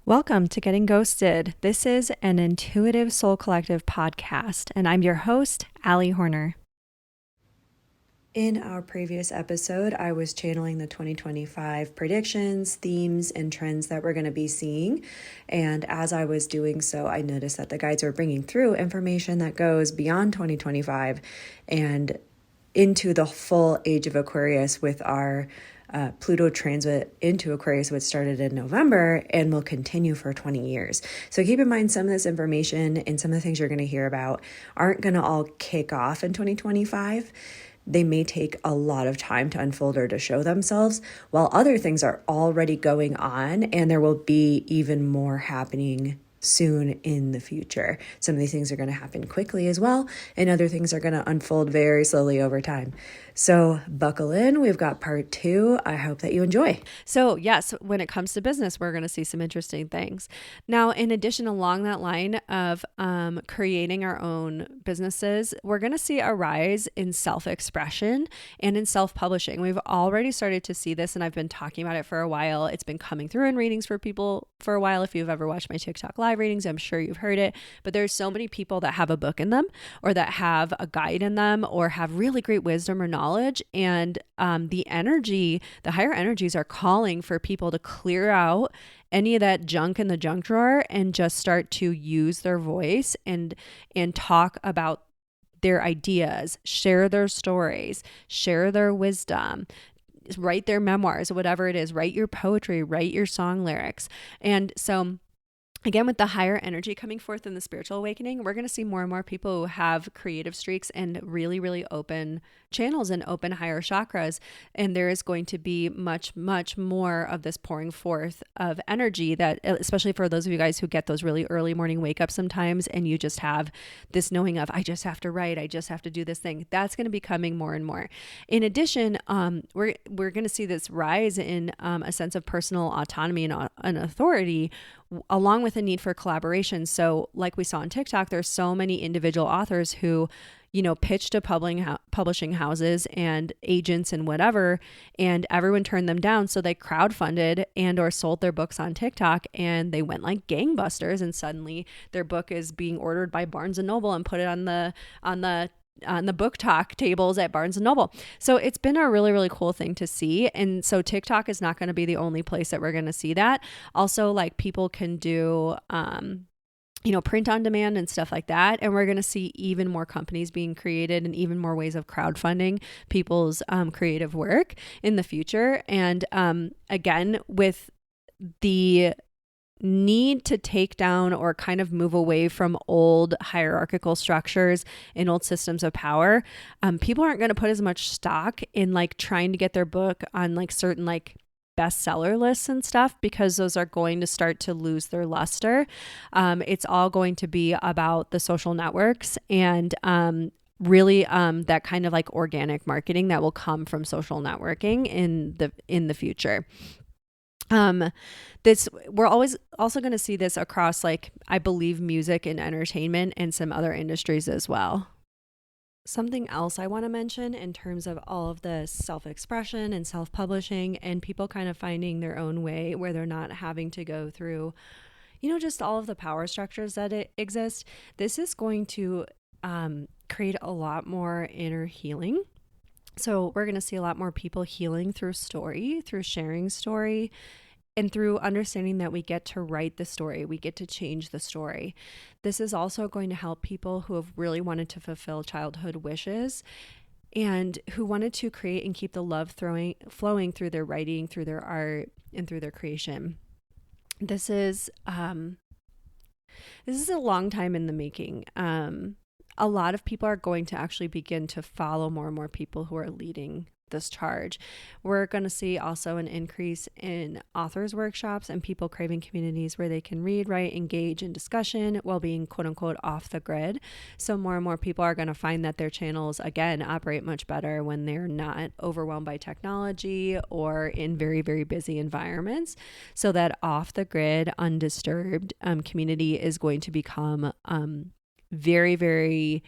Welcome to Getting Ghosted. This is an Intuitive Soul Collective podcast, and I'm your host, Allie Horner. In our previous episode, I was channeling the 2025 predictions, themes, and trends that we're going to be seeing. And as I was doing so, I noticed that the guides were bringing through information that goes beyond 2025 and into the full Age of Aquarius with our Pluto transit into Aquarius, which started in November and will continue for 20 years. So keep in mind, some of this information and some of the things you're going to hear about aren't going to all kick off in 2025. They may take a lot of time to unfold or to show themselves, while other things are already going on, and there will be even more happening soon in the future. Some of these things are going to happen quickly as well, and other things are going to unfold very slowly over time. So buckle in. We've got part 2. I hope that you enjoy. So yes, when it comes to business, we're going to see some interesting things. Now, in addition, along that line of creating our own businesses, we're going to see a rise in self-expression and in self-publishing. We've already started to see this, and I've been talking about it for a while. It's been coming through in readings for people for a while. If you've ever watched my TikTok live readings, I'm sure you've heard it, but there's so many people that have a book in them, or that have a guide in them, or have really great wisdom or knowledge. And the higher energies are calling for people to clear out any of that junk in the junk drawer and just start to use their voice and talk about their ideas, share their stories, share their wisdom, write their memoirs, whatever it is, write your poetry, write your song lyrics. And so again, with the higher energy coming forth in the spiritual awakening, we're going to see more and more people who have creative streaks and really, really open channels and open higher chakras. And there is going to be much, much more of this pouring forth of energy that, especially for those of you guys who get those really early morning wake ups sometimes, and you just have this knowing of, I just have to write, I just have to do this thing. That's going to be coming more and more. In addition, we're going to see this rise in a sense of personal autonomy and authority, along with a need for collaboration. So like we saw on TikTok, there's so many individual authors who, pitched to publishing houses and agents and whatever, and everyone turned them down. So they crowdfunded and or sold their books on TikTok, and they went like gangbusters, and suddenly their book is being ordered by Barnes and Noble and put it on the book talk tables at Barnes and Noble. So it's been a really, really cool thing to see. And so TikTok is not going to be the only place that we're going to see that. Also, like, people can do, print on demand and stuff like that. And we're going to see even more companies being created and even more ways of crowdfunding people's creative work in the future. And again, with the need to take down or kind of move away from old hierarchical structures and old systems of power, people aren't going to put as much stock in like trying to get their book on like certain like bestseller lists and stuff, because those are going to start to lose their luster. It's all going to be about the social networks and really that kind of like organic marketing that will come from social networking in the future. We're always also going to see this across, like, I believe, music and entertainment and some other industries as well. Something else I want to mention in terms of all of the self-expression and self-publishing and people kind of finding their own way where they're not having to go through, just all of the power structures that exist. This is going to create a lot more inner healing. So we're going to see a lot more people healing through story, through sharing story, and through understanding that we get to write the story, we get to change the story. This is also going to help people who have really wanted to fulfill childhood wishes and who wanted to create and keep the love flowing through their writing, through their art, and through their creation. This is a long time in the making. A lot of people are going to actually begin to follow more and more people who are leading this charge. We're going to see also an increase in authors workshops and people craving communities where they can read, write, engage in discussion while being quote unquote off the grid. So more and more people are going to find that their channels again operate much better when they're not overwhelmed by technology or in very, very busy environments. So that off the grid, undisturbed community is going to become very, very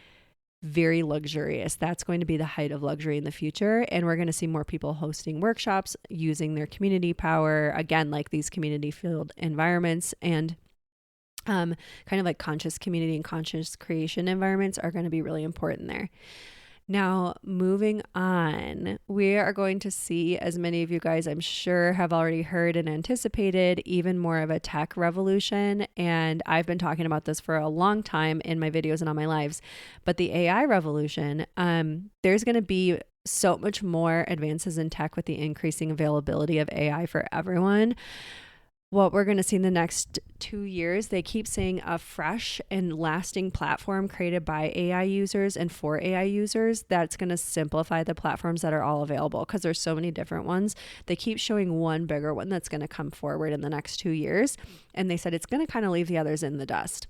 very luxurious. That's going to be the height of luxury in the future. And we're going to see more people hosting workshops, using their community power, again, like these community field environments, and kind of like conscious community and conscious creation environments are going to be really important there. Now, moving on, we are going to see, as many of you guys I'm sure have already heard and anticipated, even more of a tech revolution. And I've been talking about this for a long time in my videos and on my lives. But the AI revolution, there's going to be so much more advances in tech with the increasing availability of AI for everyone. What we're going to see in the next 2 years, they keep saying a fresh and lasting platform created by AI users and for AI users that's going to simplify the platforms that are all available, because there's so many different ones. They keep showing one bigger one that's going to come forward in the next 2 years. And they said it's going to kind of leave the others in the dust.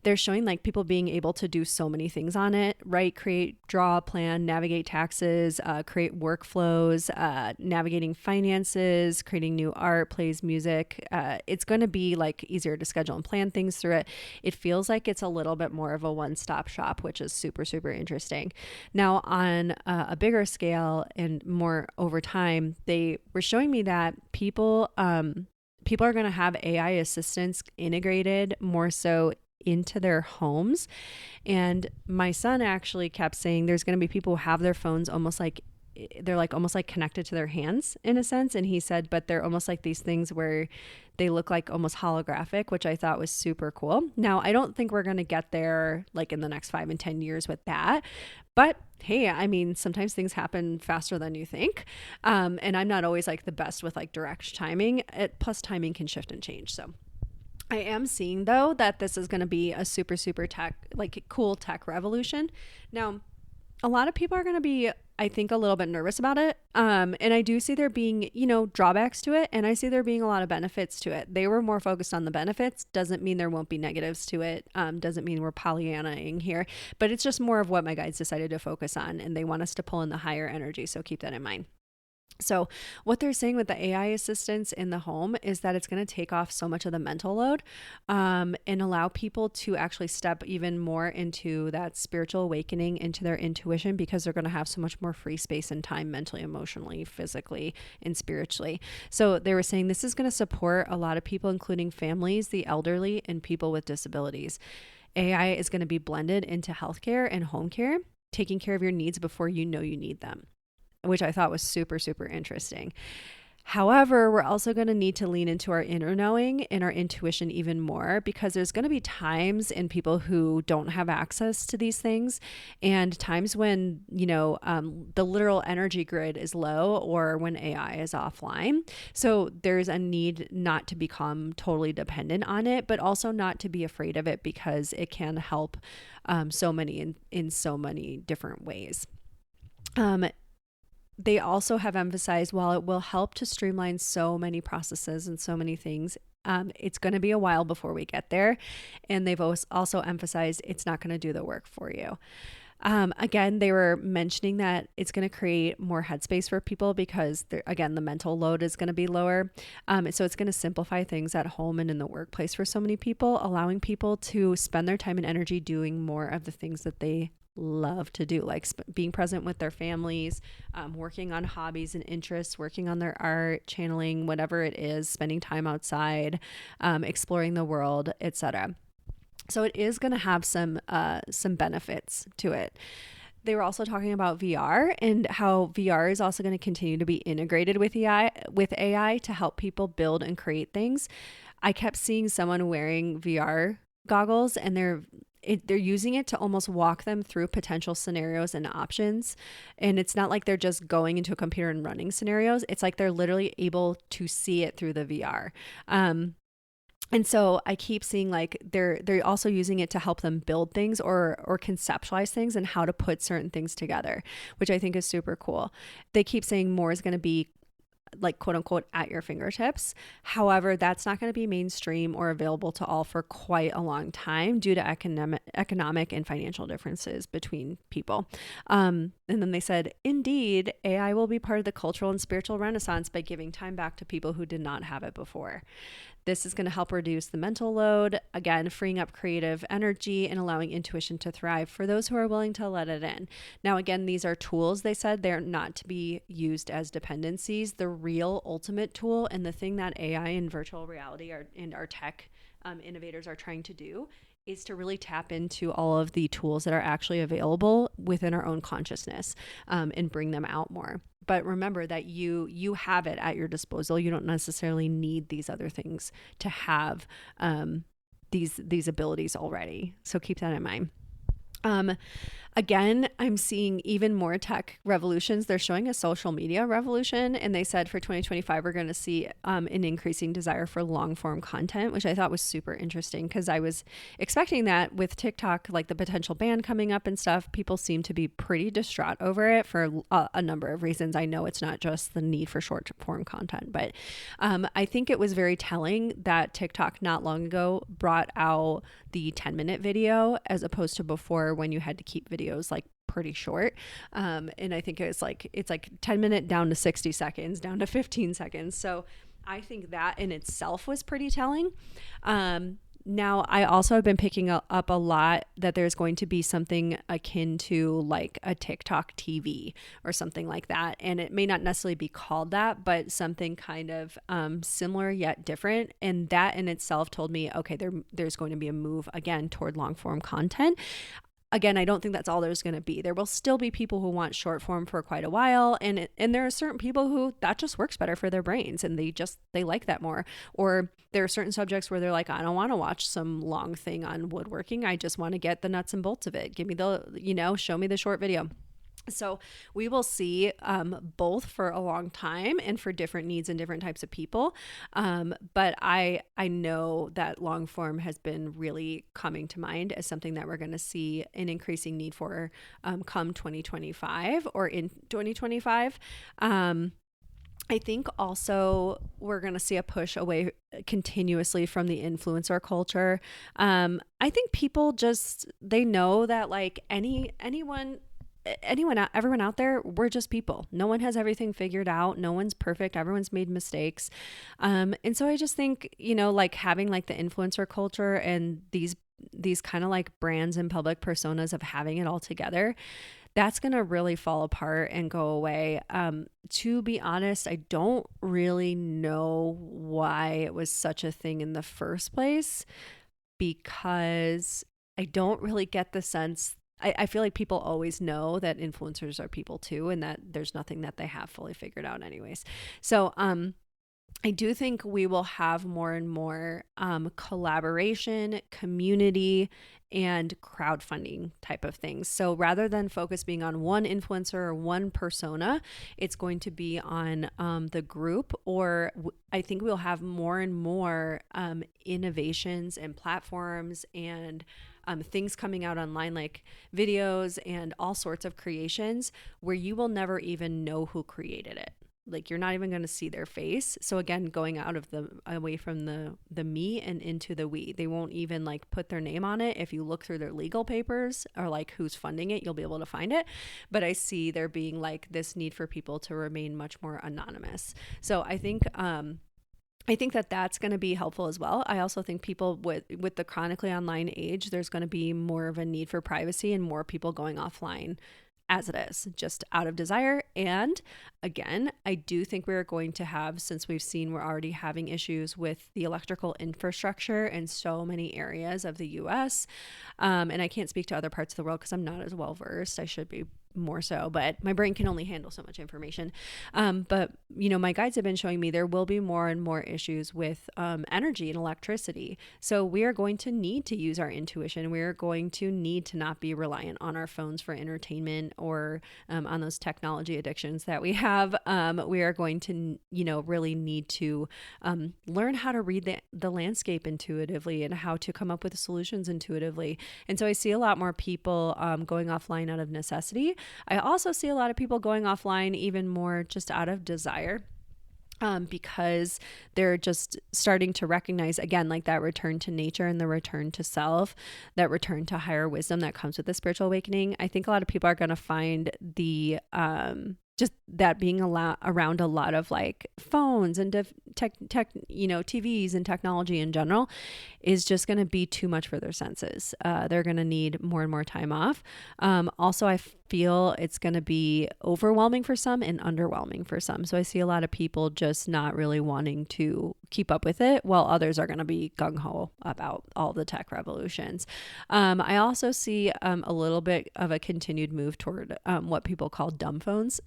They're showing like people being able to do so many things on it, right? Create, draw, plan, navigate taxes, create workflows, navigating finances, creating new art, plays, music. It's going to be like easier to schedule and plan things through it. It feels like it's a little bit more of a one-stop shop, which is super, super interesting. Now, on a bigger scale and more over time, they were showing me that people are going to have AI assistants integrated more so into their homes. And my son actually kept saying there's going to be people who have their phones almost like connected to their hands in a sense. And he said, but they're almost like these things where they look like almost holographic, which I thought was super cool. Now, I don't think we're going to get there like in the next 5 and 10 years with that. But hey, I mean, sometimes things happen faster than you think. And I'm not always like the best with like direct timing. Plus timing can shift and change. So I am seeing though that this is going to be a super, super tech, like cool tech revolution. Now, a lot of people are going to be, I think, a little bit nervous about it. And I do see there being, drawbacks to it. And I see there being a lot of benefits to it. They were more focused on the benefits. Doesn't mean there won't be negatives to it. Doesn't mean we're Pollyannaing here. But it's just more of what my guides decided to focus on. And they want us to pull in the higher energy. So keep that in mind. So what they're saying with the AI assistants in the home is that it's going to take off so much of the mental load and allow people to actually step even more into that spiritual awakening, into their intuition, because they're going to have so much more free space and time mentally, emotionally, physically, and spiritually. So they were saying this is going to support a lot of people, including families, the elderly, and people with disabilities. AI is going to be blended into healthcare and home care, taking care of your needs before you know you need them, which I thought was super, super interesting. However, we're also going to need to lean into our inner knowing and our intuition even more, because there's going to be times in people who don't have access to these things, and times when, the literal energy grid is low or when AI is offline. So there's a need not to become totally dependent on it, but also not to be afraid of it, because it can help so many in so many different ways. They also have emphasized, while it will help to streamline so many processes and so many things, it's going to be a while before we get there. And they've also emphasized it's not going to do the work for you. Again, they were mentioning that it's going to create more headspace for people, because again, the mental load is going to be lower. So it's going to simplify things at home and in the workplace for so many people, allowing people to spend their time and energy doing more of the things that they love to do, like being present with their families, working on hobbies and interests, working on their art, channeling, whatever it is, spending time outside, exploring the world, etc. So it is going to have some benefits to it. They were also talking about VR and how VR is also going to continue to be integrated with AI to help people build and create things. I kept seeing someone wearing VR goggles, and they're using it to almost walk them through potential scenarios and options. And it's not like they're just going into a computer and running scenarios. It's like they're literally able to see it through the VR. And so I keep seeing like they're also using it to help them build things or conceptualize things and how to put certain things together, which I think is super cool. They keep saying more is going to be like quote unquote at your fingertips. However, that's not going to be mainstream or available to all for quite a long time due to economic and financial differences between people. And then they said, indeed, AI will be part of the cultural and spiritual renaissance by giving time back to people who did not have it before. This is going to help reduce the mental load, again, freeing up creative energy and allowing intuition to thrive for those who are willing to let it in. Now, again, these are tools, they said. They're not to be used as dependencies. The real ultimate tool, and the thing that AI and virtual reality and our tech innovators are trying to do, is to really tap into all of the tools that are actually available within our own consciousness, and bring them out more. But remember that you have it at your disposal. You don't necessarily need these other things to have these abilities already. So keep that in mind. Again, I'm seeing even more tech revolutions. They're showing a social media revolution, and they said for 2025, we're going to see an increasing desire for long form content, which I thought was super interesting because I was expecting that with TikTok, like the potential ban coming up and stuff. People seem to be pretty distraught over it for a number of reasons. I know it's not just the need for short form content, but I think it was very telling that TikTok not long ago brought out the 10-minute video as opposed to before when you had to keep videos like pretty short. And I think it's like 10-minute down to 60 seconds, down to 15 seconds. So I think that in itself was pretty telling. Now, I also have been picking up a lot that there's going to be something akin to like a TikTok TV or something like that. And it may not necessarily be called that, but something kind of similar yet different. And that in itself told me, okay, there's going to be a move again toward long form content. Again, I don't think that's all there's going to be. There will still be people who want short form for quite a while. And there are certain people who that just works better for their brains and they like that more. Or there are certain subjects where they're like, I don't want to watch some long thing on woodworking. I just want to get the nuts and bolts of it. Give me show me the short video. So we will see both for a long time and for different needs and different types of people. But I know that long form has been really coming to mind as something that we're going to see an increasing need for come 2025 or in 2025. I think also we're going to see a push away continuously from the influencer culture. I think people they know that like everyone out there, we're just people. No one has everything figured out. No one's perfect. Everyone's made mistakes. And so I just think, like having like the influencer culture and these kind of like brands and public personas of having it all together, that's going to really fall apart and go away. To be honest, I don't really know why it was such a thing in the first place, because I don't really get the sense. I feel like people always know that influencers are people too, and that there's nothing that they have fully figured out anyways. So I do think we will have more and more collaboration, community, and crowdfunding type of things. So rather than focus being on one influencer or one persona, it's going to be on the group, or I think we'll have more and more innovations and platforms and things coming out online, like videos and all sorts of creations where you will never even know who created it. Like you're not even going to see their face. So again, going away from the me and into the we. They won't even like put their name on it. If you look through their legal papers or like who's funding it, you'll be able to find it. But I see there being like this need for people to remain much more anonymous. So I think that that's going to be helpful as well. I also think people with the chronically online age, there's going to be more of a need for privacy and more people going offline as it is, just out of desire. And again, I do think we're going to have, since we've seen we're already having issues with the electrical infrastructure in so many areas of the US. And I can't speak to other parts of the world because I'm not as well versed. I should be more so, but my brain can only handle so much information. But my guides have been showing me there will be more and more issues with energy and electricity. So we are going to need to use our intuition. We are going to need to not be reliant on our phones for entertainment or on those technology addictions that we have. We are going to, really need to learn how to read the landscape intuitively and how to come up with solutions intuitively. And so I see a lot more people going offline out of necessity. I also see a lot of people going offline even more just out of desire, because they're just starting to recognize, again, like that return to nature and the return to self, that return to higher wisdom that comes with the spiritual awakening. I think a lot of people are going to find the just that being around a lot of like phones and tech, TVs and technology in general is just going to be too much for their senses. They're going to need more and more time off. Also, I feel it's going to be overwhelming for some and underwhelming for some. So I see a lot of people just not really wanting to keep up with it, while others are going to be gung-ho about all the tech revolutions. I also see a little bit of a continued move toward what people call dumb phones,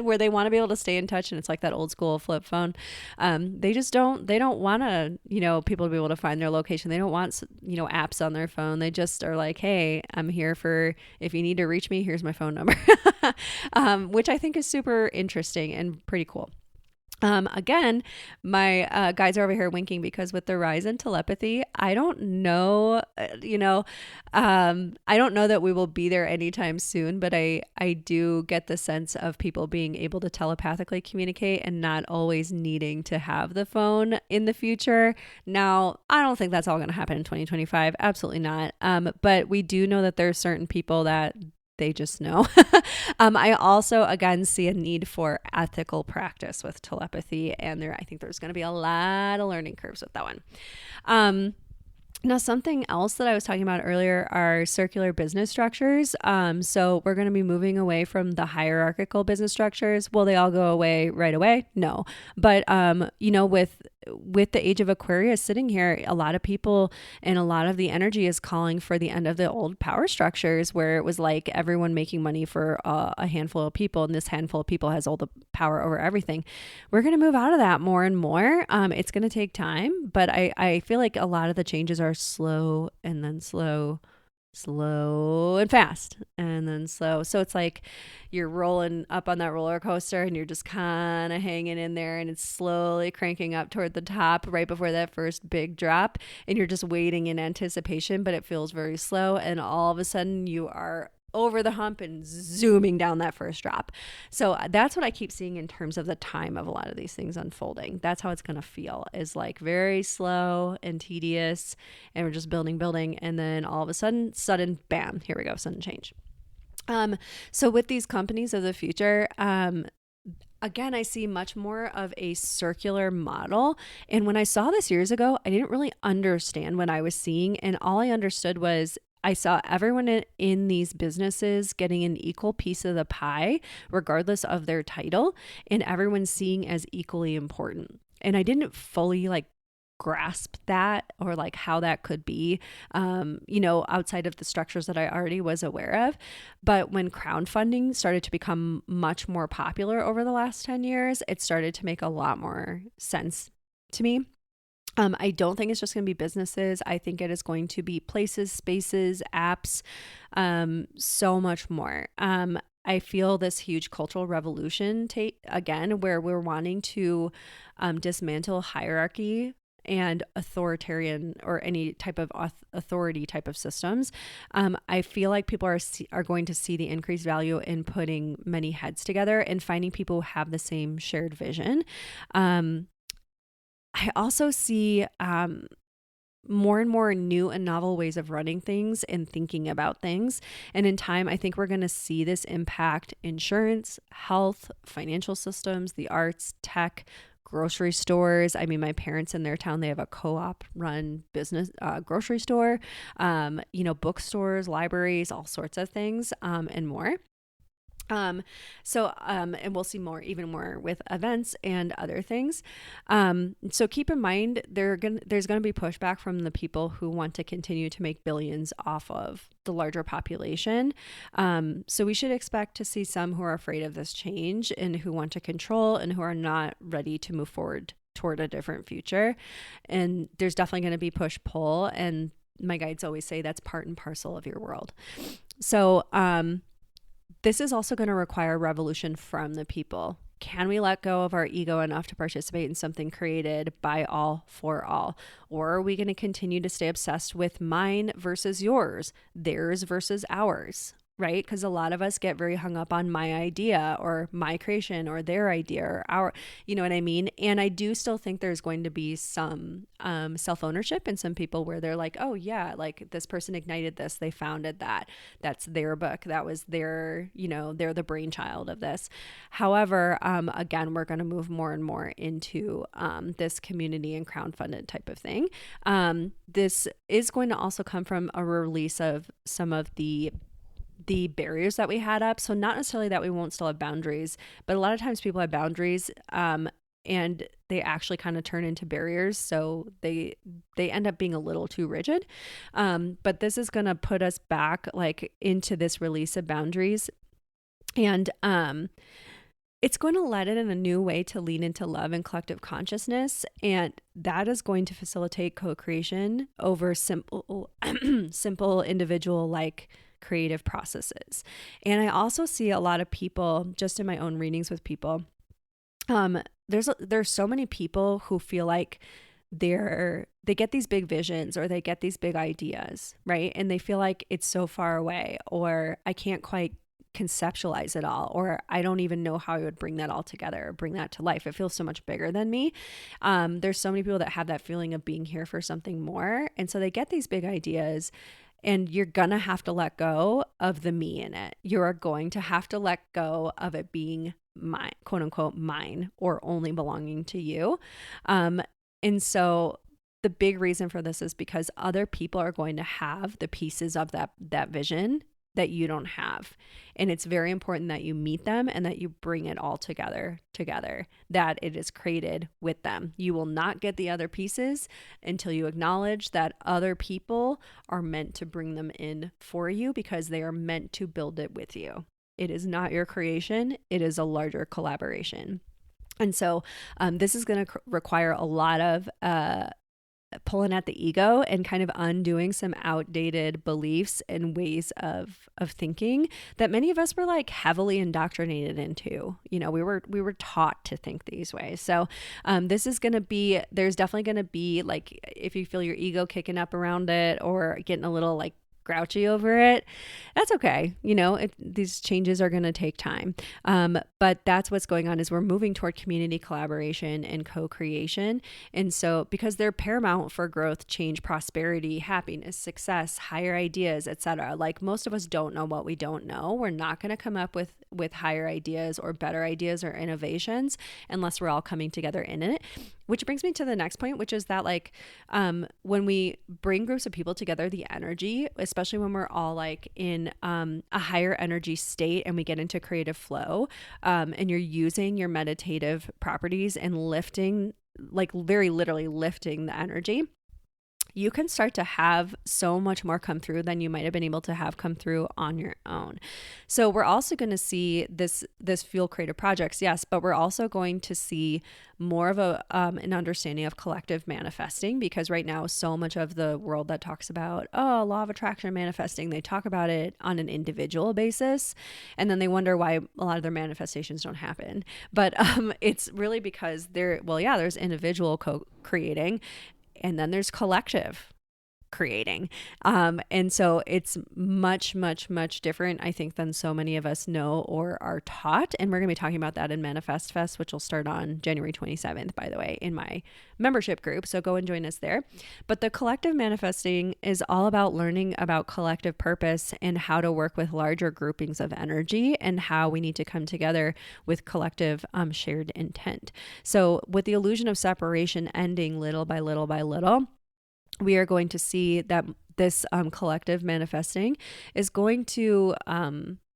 where they want to be able to stay in touch, and it's like that old school flip phone. They don't want to, people to be able to find their location. They don't want, apps on their phone. They just are like, hey, I'm here if you need to reach me, here's my phone number, which I think is super interesting and pretty cool. Again, my guys are over here winking because with the rise in telepathy, I don't know, I don't know that we will be there anytime soon, but I do get the sense of people being able to telepathically communicate and not always needing to have the phone in the future. Now, I don't think that's all going to happen in 2025. Absolutely not. But we do know that there are certain people that they just know. I also, again, see a need for ethical practice with telepathy. And I think there's going to be a lot of learning curves with that one. Now, something else that I was talking about earlier are circular business structures. So we're going to be moving away from the hierarchical business structures. Will they all go away right away? No. But, with the Age of Aquarius sitting here, a lot of people and a lot of the energy is calling for the end of the old power structures, where it was like everyone making money for a handful of people, and this handful of people has all the power over everything. We're going to move out of that more and more. It's going to take time, but I feel like a lot of the changes are slow and then slow and fast and then slow. So it's like you're rolling up on that roller coaster and you're just kind of hanging in there, and it's slowly cranking up toward the top right before that first big drop, and you're just waiting in anticipation, but it feels very slow, and all of a sudden you are over the hump and zooming down that first drop. So that's what I keep seeing in terms of the time of a lot of these things unfolding. That's how it's going to feel, is like very slow and tedious, and we're just building, and then all of a sudden, bam, here we go, sudden change. So with these companies of the future, again, I see much more of a circular model. And when I saw this years ago, I didn't really understand what I was seeing. And all I understood was I saw everyone in these businesses getting an equal piece of the pie, regardless of their title, and everyone seeing as equally important. And I didn't fully grasp that, or how that could be, outside of the structures that I already was aware of. But when crowdfunding started to become much more popular over the last 10 years, it started to make a lot more sense to me. I don't think it's just going to be businesses. I think it is going to be places, spaces, apps, so much more. I feel this huge cultural revolution again, where we're wanting to dismantle hierarchy and authoritarian or any type of authority type of systems. I feel like people are going to see the increased value in putting many heads together and finding people who have the same shared vision. I also see more and more new and novel ways of running things and thinking about things. And in time, I think we're going to see this impact insurance, health, financial systems, the arts, tech, grocery stores. I mean, my parents in their town, they have a co-op run business, grocery store, bookstores, libraries, all sorts of things, and more. And we'll see even more with events and other things. So keep in mind, there's going to be pushback from the people who want to continue to make billions off of the larger population. So we should expect to see some who are afraid of this change and who want to control and who are not ready to move forward toward a different future. And there's definitely going to be push-pull. And my guides always say that's part and parcel of your world. So, this is also going to require revolution from the people. Can we let go of our ego enough to participate in something created by all for all? Or are we going to continue to stay obsessed with mine versus yours, theirs versus ours? right? Because a lot of us get very hung up on my idea or my creation or their idea or our, you know what I mean? And I do still think there's going to be some self-ownership in some people where they're like, oh yeah, like this person ignited this, they founded that, that's their book, that was their, you know, they're the brainchild of this. However, again, we're going to move more and more into this community and crowdfunded type of thing. This is going to also come from a release of some of the barriers that we had up. So not necessarily that we won't still have boundaries, but a lot of times people have boundaries and they actually kind of turn into barriers. So they end up being a little too rigid. But this is going to put us back like into this release of boundaries. And it's going to let it in a new way to lean into love and collective consciousness. And that is going to facilitate co-creation over simple individual like creative processes. And I also see a lot of people just in my own readings with people. There's so many people who feel like they get these big visions or they get these big ideas, right? And they feel like it's so far away, or I can't quite conceptualize it all, or I don't even know how I would bring that all together or bring that to life. It feels so much bigger than me. There's so many people that have that feeling of being here for something more. And so they get these big ideas, and you're going to have to let go of the me in it. You're going to have to let go of it being mine, quote unquote, mine, or only belonging to you. And so the big reason for this is because other people are going to have the pieces of that vision that you don't have. And it's very important that you meet them and that you bring it all together, that it is created with them. You will not get the other pieces until you acknowledge that other people are meant to bring them in for you, because they are meant to build it with you. It is not your creation. It is a larger collaboration. And so this is going to require a lot of pulling at the ego and kind of undoing some outdated beliefs and ways of thinking that many of us were like heavily indoctrinated into. You know, we were taught to think these ways. So this is going to be, there's definitely going to be like, if you feel your ego kicking up around it or getting a little like grouchy over it, that's okay. You know, these changes are going to take time. But that's what's going on, is we're moving toward community collaboration and co-creation. And so because they're paramount for growth, change, prosperity, happiness, success, higher ideas, etc. Like most of us don't know what we don't know. We're not going to come up with higher ideas or better ideas or innovations unless we're all coming together in it. Which brings me to the next point, which is that like when we bring groups of people together, the energy, especially when we're all like in a higher energy state and we get into creative flow, and you're using your meditative properties and lifting, like very literally lifting the energy, you can start to have so much more come through than you might have been able to have come through on your own. So we're also going to see this fuel creative projects, yes, but we're also going to see more of an understanding of collective manifesting, because right now so much of the world that talks about law of attraction manifesting, they talk about it on an individual basis, and then they wonder why a lot of their manifestations don't happen. But it's really because there's individual co-creating, and then there's collective creating. And so it's much, much, much different, I think, than so many of us know or are taught. And we're going to be talking about that in Manifest Fest, which will start on January 27th, by the way, in my membership group. So go and join us there. But the collective manifesting is all about learning about collective purpose and how to work with larger groupings of energy and how we need to come together with collective shared intent. So with the illusion of separation ending little by little by little, we are going to see that this collective manifesting is going to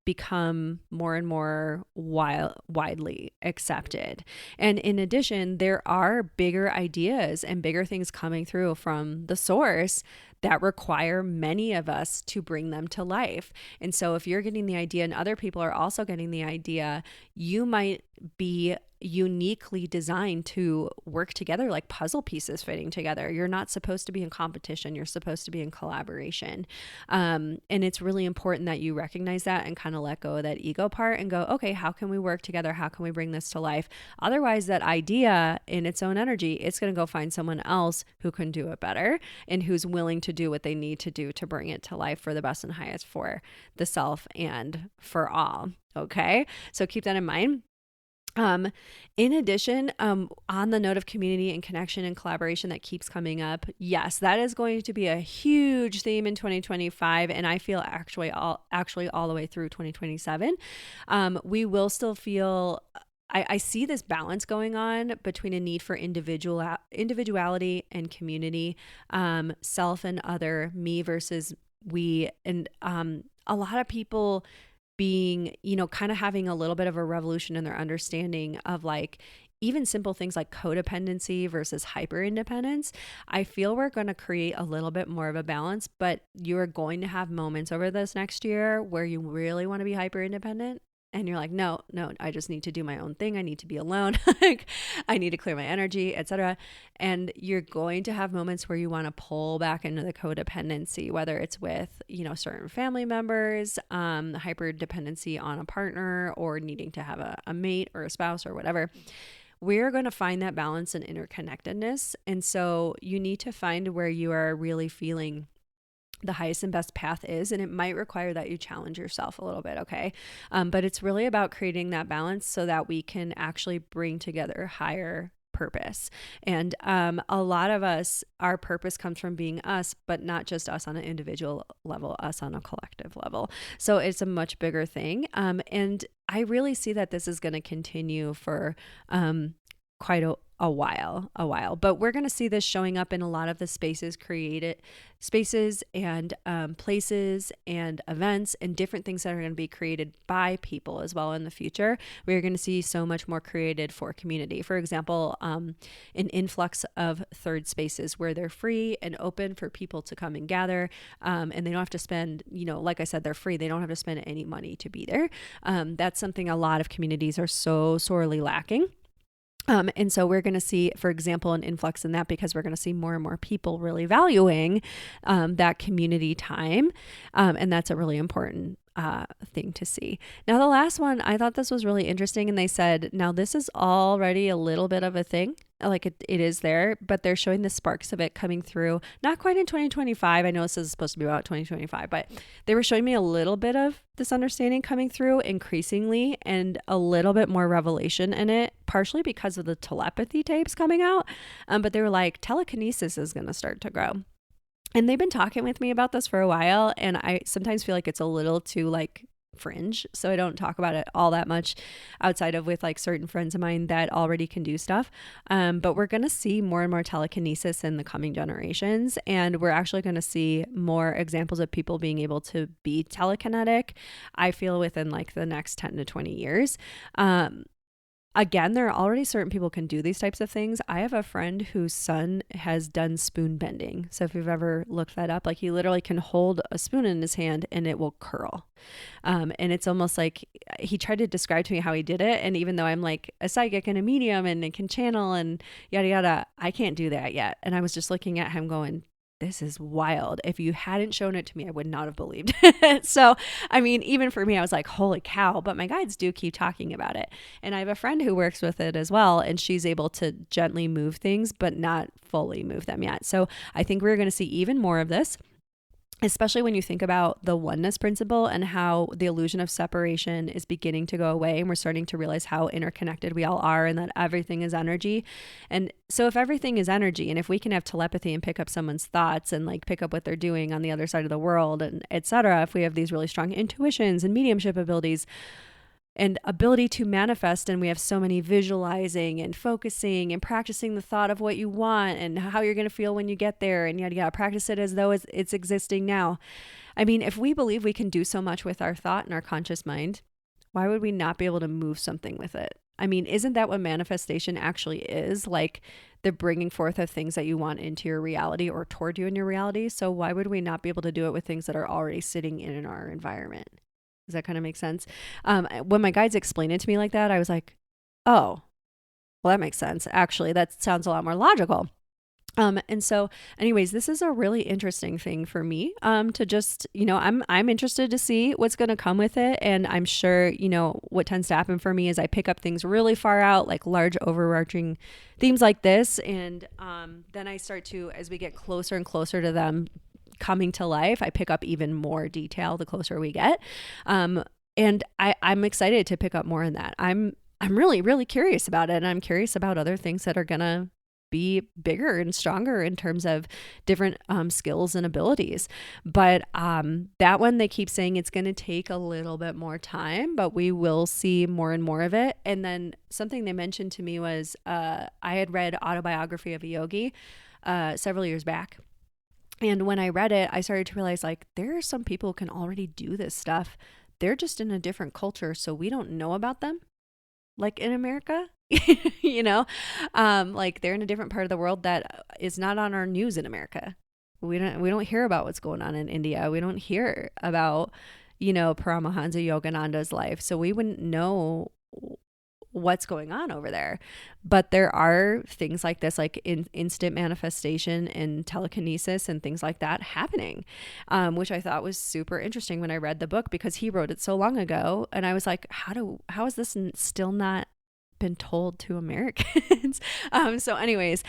become more and more widely accepted. And in addition, there are bigger ideas and bigger things coming through from the source that require many of us to bring them to life. And so if you're getting the idea and other people are also getting the idea, you might be uniquely designed to work together like puzzle pieces fitting together. You're not supposed to be in competition. You're supposed to be in collaboration. And it's really important that you recognize that and kind of let go of that ego part and go, okay, how can we work together? How can we bring this to life? Otherwise, that idea in its own energy, it's going to go find someone else who can do it better and who's willing to to do what they need to do to bring it to life for the best and highest for the self and for all. Okay. So keep that in mind. In addition, on the note of community and connection and collaboration that keeps coming up, yes, that is going to be a huge theme in 2025. And I feel actually all the way through 2027. We will still feel, I see this balance going on between a need for individuality and community, self and other, me versus we. And a lot of people being, kind of having a little bit of a revolution in their understanding of like even simple things like codependency versus hyper independence. I feel we're going to create a little bit more of a balance, but you're going to have moments over this next year where you really want to be hyper independent. And you're like, no, I just need to do my own thing. I need to be alone. I need to clear my energy, etc. And you're going to have moments where you want to pull back into the codependency, whether it's with, certain family members, hyper dependency on a partner, or needing to have a mate or a spouse or whatever. We're going to find that balance and interconnectedness. And so you need to find where you are really feeling the highest and best path is, and it might require that you challenge yourself a little bit, okay? But it's really about creating that balance so that we can actually bring together higher purpose. And a lot of us, our purpose comes from being us, but not just us on an individual level, us on a collective level. So it's a much bigger thing. And I really see that this is going to continue for quite a while, but we're going to see this showing up in a lot of the spaces and places and events and different things that are going to be created by people as well in the future. We're going to see so much more created for community. For example, an influx of third spaces where they're free and open for people to come and gather, and they don't have to spend, like I said, they're free. They don't have to spend any money to be there. That's something a lot of communities are so sorely lacking. And so we're going to see, for example, an influx in that because we're going to see more and more people really valuing that community time. And that's a really important thing to see. Now, the last one, I thought this was really interesting. And they said, now this is already a little bit of a thing. Like it is there, but they're showing the sparks of it coming through. Not quite in 2025. I know this is supposed to be about 2025, but they were showing me a little bit of this understanding coming through increasingly and a little bit more revelation in it, partially because of the telepathy tapes coming out. But they were like, telekinesis is going to start to grow. And they've been talking with me about this for a while. And I sometimes feel like it's a little too like fringe. So I don't talk about it all that much outside of with like certain friends of mine that already can do stuff. But we're going to see more and more telekinesis in the coming generations. And we're actually going to see more examples of people being able to be telekinetic, I feel, within like the next 10 to 20 years. Again, there are already certain people can do these types of things. I have a friend whose son has done spoon bending. So if you've ever looked that up, like he literally can hold a spoon in his hand and it will curl. And it's almost like he tried to describe to me how he did it. And even though I'm like a psychic and a medium and it can channel and yada, yada, I can't do that yet. And I was just looking at him going, this is wild. If you hadn't shown it to me, I would not have believed it. So, I mean, even for me, I was like, holy cow, but my guides do keep talking about it. And I have a friend who works with it as well, and she's able to gently move things, but not fully move them yet. So I think we're going to see even more of this, especially when you think about the oneness principle and how the illusion of separation is beginning to go away. And we're starting to realize how interconnected we all are and that everything is energy. And so if everything is energy, and if we can have telepathy and pick up someone's thoughts and like pick up what they're doing on the other side of the world and etc., if we have these really strong intuitions and mediumship abilities and ability to manifest, and we have so many visualizing and focusing and practicing the thought of what you want and how you're going to feel when you get there, and yada, yada, practice it as though it's existing now. I mean, if we believe we can do so much with our thought and our conscious mind, why would we not be able to move something with it? I mean, isn't that what manifestation actually is? Like the bringing forth of things that you want into your reality or toward you in your reality. So why would we not be able to do it with things that are already sitting in our environment? Does that kind of make sense? When my guides explained it to me like that, I was like, oh, well, that makes sense. Actually, that sounds a lot more logical. And so anyways, this is a really interesting thing for me, to just, I'm interested to see what's going to come with it. And I'm sure, what tends to happen for me is I pick up things really far out, like large overarching themes like this. And, then I start to, as we get closer and closer to them, coming to life. I pick up even more detail the closer we get. And I'm excited to pick up more in that. I'm really, really curious about it. And I'm curious about other things that are going to be bigger and stronger in terms of different skills and abilities. But that one, they keep saying it's going to take a little bit more time, but we will see more and more of it. And then something they mentioned to me was I had read Autobiography of a Yogi several years back. And when I read it, I started to realize like there are some people who can already do this stuff. They're just in a different culture, so we don't know about them. Like in America, like they're in a different part of the world that is not on our news in America. We don't hear about what's going on in India. We don't hear about, Paramahansa Yogananda's life. So we wouldn't know what's going on over there. But there are things like this, like instant manifestation and telekinesis and things like that happening, which I thought was super interesting when I read the book, because he wrote it so long ago. And I was like, how is this still not been told to Americans? So anyways,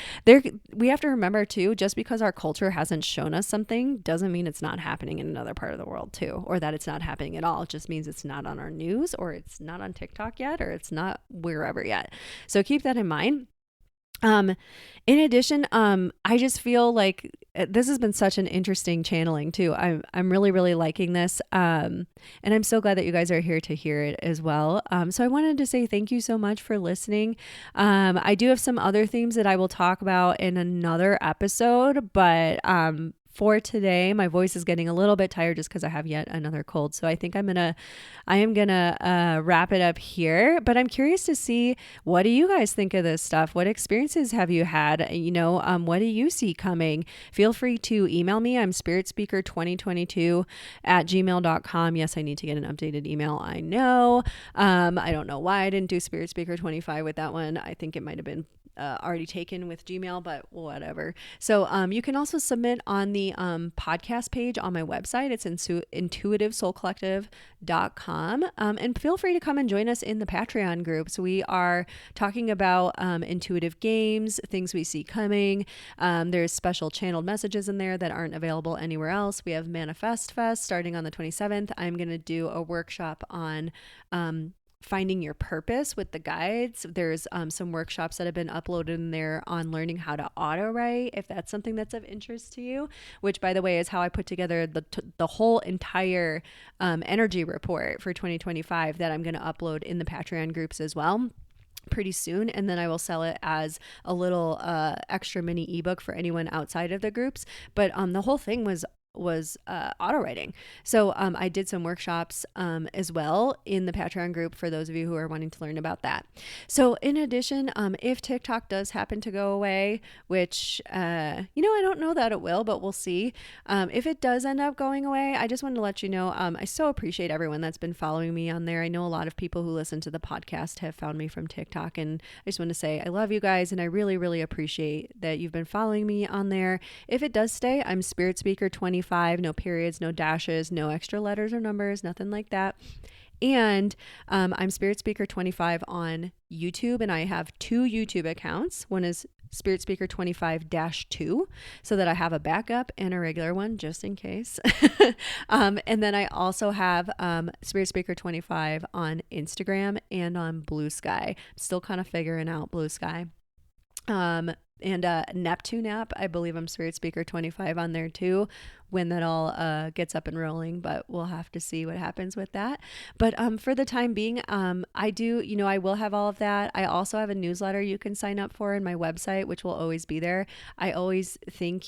we have to remember too, just because our culture hasn't shown us something doesn't mean it's not happening in another part of the world too, or that it's not happening at all. It just means it's not on our news, or it's not on TikTok yet, or it's not wherever yet. So keep that in mind. In addition, I just feel like this has been such an interesting channeling too. I'm really, really liking this. And I'm so glad that you guys are here to hear it as well. So I wanted to say thank you so much for listening. I do have some other themes that I will talk about in another episode, but, for today, my voice is getting a little bit tired just because I have yet another cold. So I think I am gonna wrap it up here. But I'm curious to see, what do you guys think of this stuff? What experiences have you had? What do you see coming? Feel free to email me. I'm spiritspeaker2022@gmail.com. Yes, I need to get an updated email. I know. I don't know why I didn't do spiritspeaker25 with that one. I think it might have been already taken with Gmail, but whatever. So you can also submit on the podcast page on my website. It's intuitivesoulcollective.com. And feel free to come and join us in the Patreon groups. We are talking about intuitive games, things we see coming. There's special channeled messages in there that aren't available anywhere else. We have Manifest Fest starting on the 27th. I'm going to do a workshop on finding your purpose with the guides. There's some workshops that have been uploaded in there on learning how to auto write, if that's something that's of interest to you, which by the way is how I put together the whole entire energy report for 2025 that I'm going to upload in the Patreon groups as well pretty soon. And then I will sell it as a little extra mini ebook for anyone outside of the groups. But the whole thing was auto writing. So I did some workshops as well in the Patreon group for those of you who are wanting to learn about that. So in addition, if TikTok does happen to go away, which I don't know that it will, but we'll see. If it does end up going away, I just wanted to let you know, I so appreciate everyone that's been following me on there. I know a lot of people who listen to the podcast have found me from TikTok, and I just want to say I love you guys, and I really, really appreciate that you've been following me on there. If it does stay, I'm Spirit Speaker 25, no periods, no dashes, no extra letters or numbers, nothing like that. And I'm Spirit Speaker 25 on YouTube, and I have 2 YouTube accounts. One is Spirit Speaker 25-2, so that I have a backup and a regular one just in case. And then I also have Spirit Speaker 25 on Instagram and on Blue Sky. I'm still kind of figuring out Blue Sky. And Neptune app, I believe I'm Spirit Speaker 25 on there too, when that all gets up and rolling, but we'll have to see what happens with that. But for the time being, I will have all of that. I also have a newsletter you can sign up for in my website, which will always be there. I always think,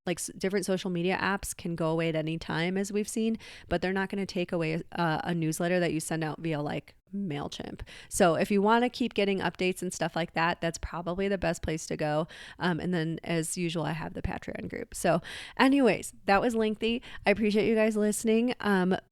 like different social media apps can go away at any time, as we've seen, but they're not going to take away a newsletter that you send out via like MailChimp. So if you want to keep getting updates and stuff like that, that's probably the best place to go. And then as usual, I have the Patreon group. So anyways, that was lengthy. I appreciate you guys listening.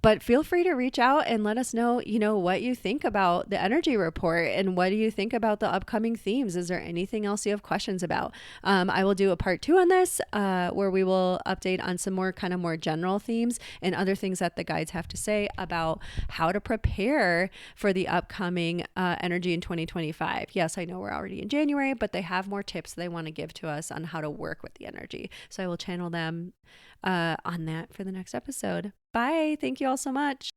But feel free to reach out and let us know, what you think about the energy report, and what do you think about the upcoming themes? Is there anything else you have questions about? I will do a part 2 on this, where we will update on some more general themes and other things that the guides have to say about how to prepare for the upcoming energy in 2025. Yes, I know we're already in January, but they have more tips they want to give to us on how to work with the energy. So I will channel them on that for the next episode. Bye. Thank you all so much.